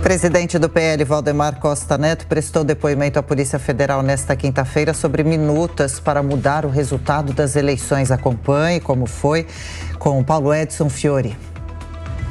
Presidente do PL, Valdemar Costa Neto, prestou depoimento à Polícia Federal nesta quinta-feira sobre minutas para mudar o resultado das eleições. Acompanhe como foi com Paulo Edson Fiore.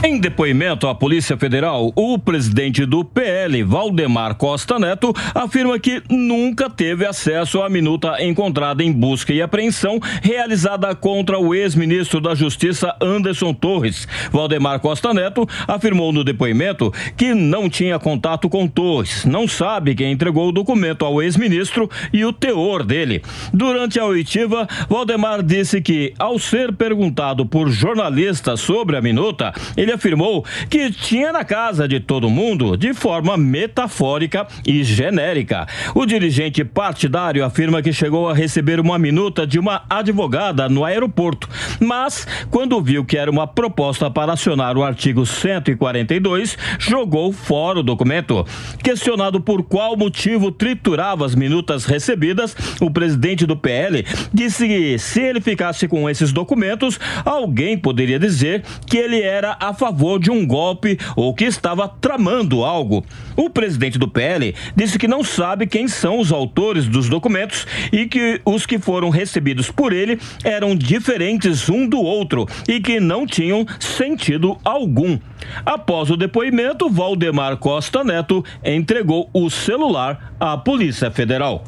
Em depoimento à Polícia Federal, o presidente do PL, Valdemar Costa Neto, afirma que nunca teve acesso à minuta encontrada em busca e apreensão realizada contra o ex-ministro da Justiça, Anderson Torres. Valdemar Costa Neto afirmou no depoimento que não tinha contato com Torres, não sabe quem entregou o documento ao ex-ministro e o teor dele. Durante a oitiva, Valdemar disse que, ao ser perguntado por jornalistas sobre a minuta, ele afirmou que tinha na casa de todo mundo de forma metafórica e genérica. O dirigente partidário afirma que chegou a receber uma minuta de uma advogada no aeroporto, mas quando viu que era uma proposta para acionar o artigo 142, jogou fora o documento. Questionado por qual motivo triturava as minutas recebidas, o presidente do PL disse que se ele ficasse com esses documentos, alguém poderia dizer que ele era a favor de um golpe ou que estava tramando algo. O presidente do PL disse que não sabe quem são os autores dos documentos e que os que foram recebidos por ele eram diferentes um do outro e que não tinham sentido algum. Após o depoimento, Valdemar Costa Neto entregou o celular à Polícia Federal.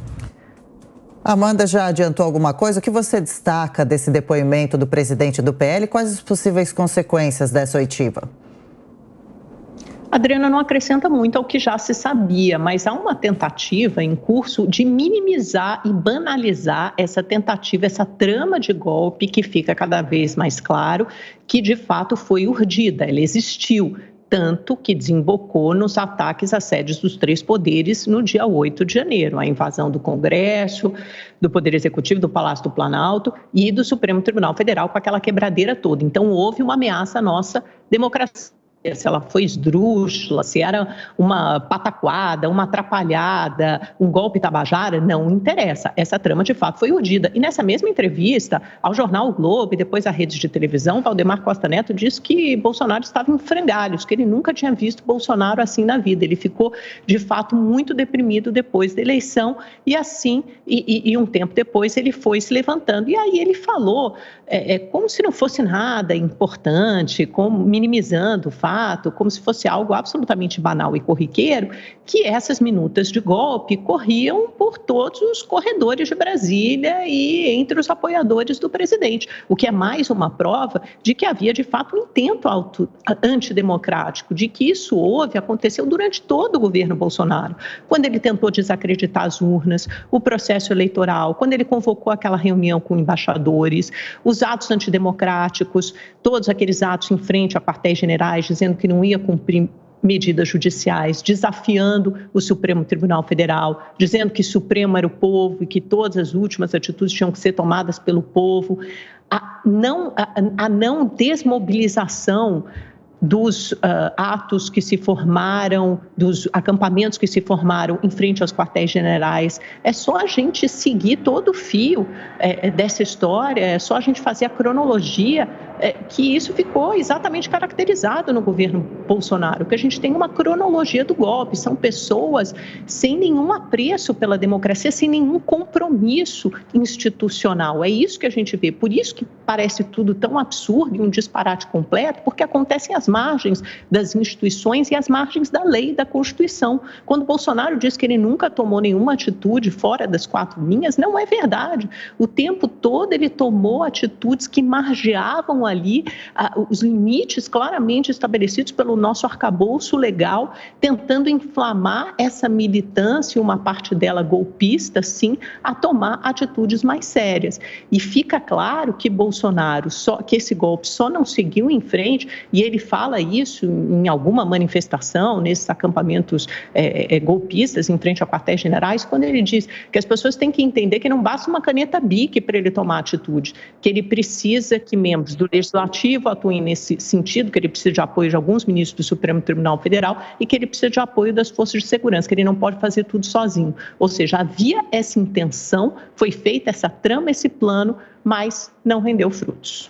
Amanda já adiantou alguma coisa? O que você destaca desse depoimento do presidente do PL? Quais as possíveis consequências dessa oitiva? Adriana, não acrescenta muito ao que já se sabia, mas há uma tentativa em curso de minimizar e banalizar essa tentativa, essa trama de golpe que fica cada vez mais claro que de fato foi urdida, ela existiu. Tanto que desembocou nos ataques às sedes dos três poderes no dia 8 de janeiro, a invasão do Congresso, do Poder Executivo, do Palácio do Planalto e do Supremo Tribunal Federal com aquela quebradeira toda. Então, houve uma ameaça à nossa democracia. Se ela foi esdrúxula, se era uma pataquada, uma atrapalhada, um golpe tabajara, não interessa. Essa trama, de fato, foi urdida. E nessa mesma entrevista ao jornal O Globo e depois à rede de televisão, Valdemar Costa Neto disse que Bolsonaro estava em frangalhos, que ele nunca tinha visto Bolsonaro assim na vida. Ele ficou, de fato, muito deprimido depois da eleição e assim, e um tempo depois, ele foi se levantando. E aí ele falou como se não fosse nada importante, como minimizando o fato, como se fosse algo absolutamente banal e corriqueiro, que essas minutas de golpe corriam por todos os corredores de Brasília e entre os apoiadores do presidente, o que é mais uma prova de que havia, de fato, um intento antidemocrático, de que isso aconteceu durante todo o governo Bolsonaro, quando ele tentou desacreditar as urnas, o processo eleitoral, quando ele convocou aquela reunião com embaixadores, os atos antidemocráticos, todos aqueles atos em frente a quartéis generais, dizendo que não ia cumprir medidas judiciais, desafiando o Supremo Tribunal Federal, dizendo que o Supremo era o povo e que todas as últimas atitudes tinham que ser tomadas pelo povo, a não desmobilização dos atos que se formaram, dos acampamentos que se formaram em frente aos quartéis generais. É só a gente seguir todo o fio dessa história, é só a gente fazer a cronologia que isso ficou exatamente caracterizado no governo Bolsonaro, que a gente tem uma cronologia do golpe, são pessoas sem nenhum apreço pela democracia, sem nenhum compromisso institucional. É isso que a gente vê, por isso que parece tudo tão absurdo e um disparate completo, porque acontecem às margens das instituições e às margens da lei e da Constituição. Quando Bolsonaro diz que ele nunca tomou nenhuma atitude fora das quatro linhas, não é verdade. O tempo todo ele tomou atitudes que margeavam ali os limites claramente estabelecidos pelo nosso arcabouço legal, tentando inflamar essa militância, uma parte dela golpista, sim, a tomar atitudes mais sérias. E fica claro que que esse golpe só não seguiu em frente, e ele fala isso em alguma manifestação, nesses acampamentos golpistas em frente a quartéis generais, quando ele diz que as pessoas têm que entender que não basta uma caneta BIC para ele tomar atitude, que ele precisa que membros do Legislativo atuem nesse sentido, que ele precisa de apoio de alguns ministros do Supremo Tribunal Federal e que ele precisa de apoio das forças de segurança, que ele não pode fazer tudo sozinho. Ou seja, havia essa intenção, foi feita essa trama, esse plano, mas não rendeu frutos.